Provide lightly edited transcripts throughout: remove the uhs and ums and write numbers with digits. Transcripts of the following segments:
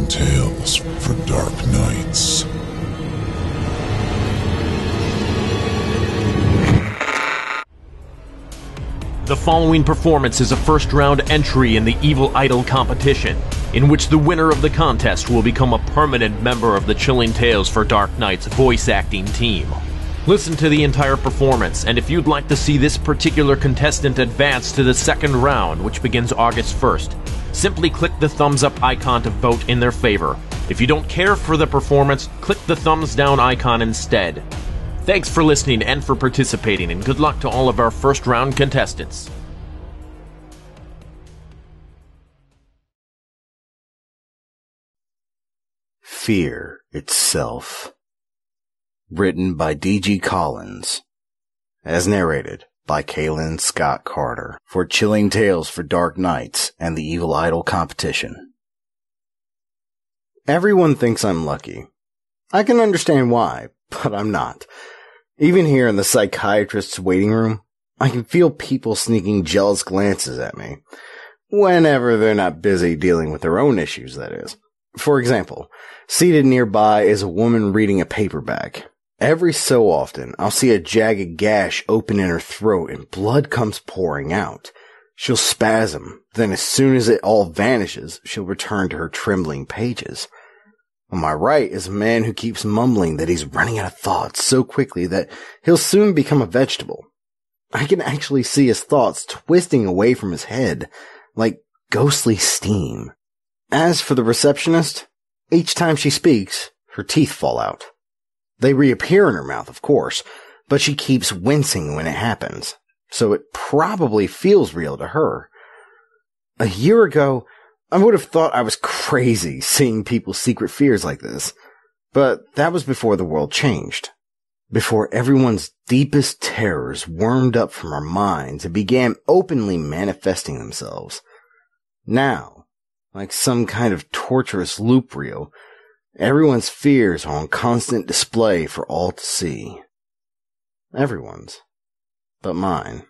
Chilling Tales for Dark Nights. The following performance is a first-round entry in the Evil Idol competition, in which the winner of the contest will become a permanent member of the Chilling Tales for Dark Nights voice acting team. Listen to the entire performance, and if you'd like to see this particular contestant advance to the second round, which begins August 1st, simply click the thumbs up icon to vote in their favor. If you don't care for the performance, click the thumbs down icon instead. Thanks for listening and for participating, and good luck to all of our first round contestants. Fear Itself. Written by D.G. Collins. As narrated by Kailaan Scott Carter for Chilling Tales for Dark Nights and the Evil Idol competition. Everyone thinks I'm lucky. I can understand why, but I'm not. Even here in the psychiatrist's waiting room, I can feel people sneaking jealous glances at me. Whenever they're not busy dealing with their own issues, that is. For example, seated nearby is a woman reading a paperback. Every so often, I'll see a jagged gash open in her throat and blood comes pouring out. She'll spasm, then as soon as it all vanishes, she'll return to her trembling pages. On my right is a man who keeps mumbling that he's running out of thoughts so quickly that he'll soon become a vegetable. I can actually see his thoughts twisting away from his head, like ghostly steam. As for the receptionist, each time she speaks, her teeth fall out. They reappear in her mouth, of course, but she keeps wincing when it happens, so it probably feels real to her. A year ago, I would have thought I was crazy seeing people's secret fears like this, but that was before the world changed. Before everyone's deepest terrors wormed up from our minds and began openly manifesting themselves. Now, like some kind of torturous loop reel, everyone's fears are on constant display for all to see. Everyone's. But mine.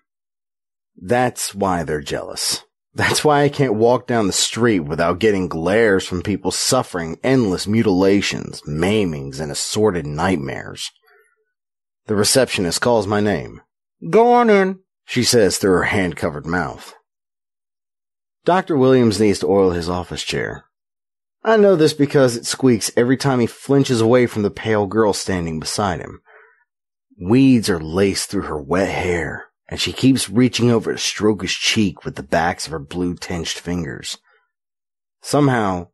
That's why they're jealous. That's why I can't walk down the street without getting glares from people suffering endless mutilations, maimings, and assorted nightmares. The receptionist calls my name. "Go on in," she says through her hand-covered mouth. Dr. Williams needs to oil his office chair. I know this because it squeaks every time he flinches away from the pale girl standing beside him. Weeds are laced through her wet hair, and she keeps reaching over to stroke his cheek with the backs of her blue-tinged fingers. Somehow,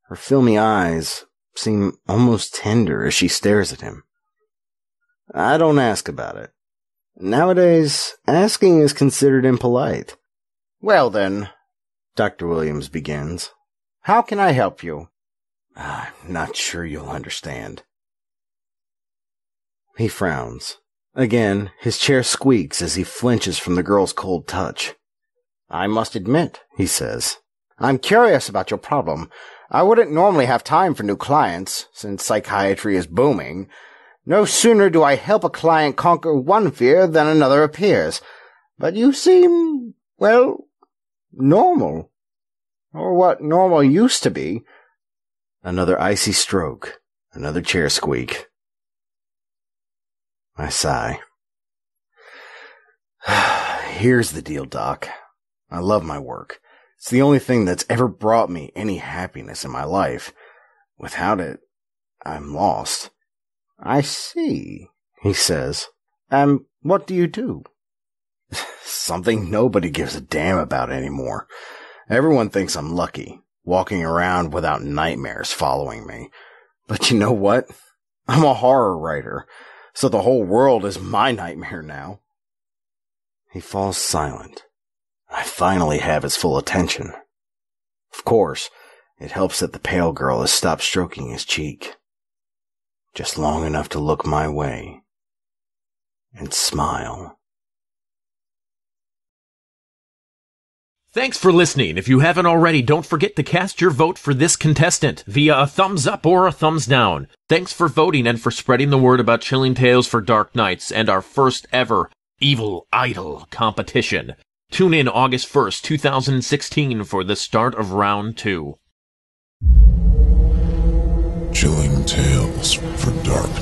her filmy eyes seem almost tender as she stares at him. I don't ask about it. Nowadays, asking is considered impolite. "Well then," Dr. Williams begins, "how can I help you?" I'm not sure you'll understand. He frowns. Again, his chair squeaks as he flinches from the girl's cold touch. "I must admit," he says, "I'm curious about your problem. I wouldn't normally have time for new clients, since psychiatry is booming. No sooner do I help a client conquer one fear than another appears. But you seem, well, normal. Or what normal used to be." Another icy stroke, another chair squeak. I sigh. Here's the deal, Doc. I love my work. It's the only thing that's ever brought me any happiness in my life. Without it, I'm lost. "I see," he says. "And what do you do?" Something nobody gives a damn about anymore. Everyone thinks I'm lucky, walking around without nightmares following me. But you know what? I'm a horror writer, so the whole world is my nightmare now. He falls silent. I finally have his full attention. Of course, it helps that the pale girl has stopped stroking his cheek. Just long enough to look my way and smile. Thanks for listening. If you haven't already, don't forget to cast your vote for this contestant via a thumbs up or a thumbs down. Thanks for voting and for spreading the word about Chilling Tales for Dark Nights and our first ever Evil Idol competition. Tune in August 1st, 2016 for the start of round 2. Chilling tales for dark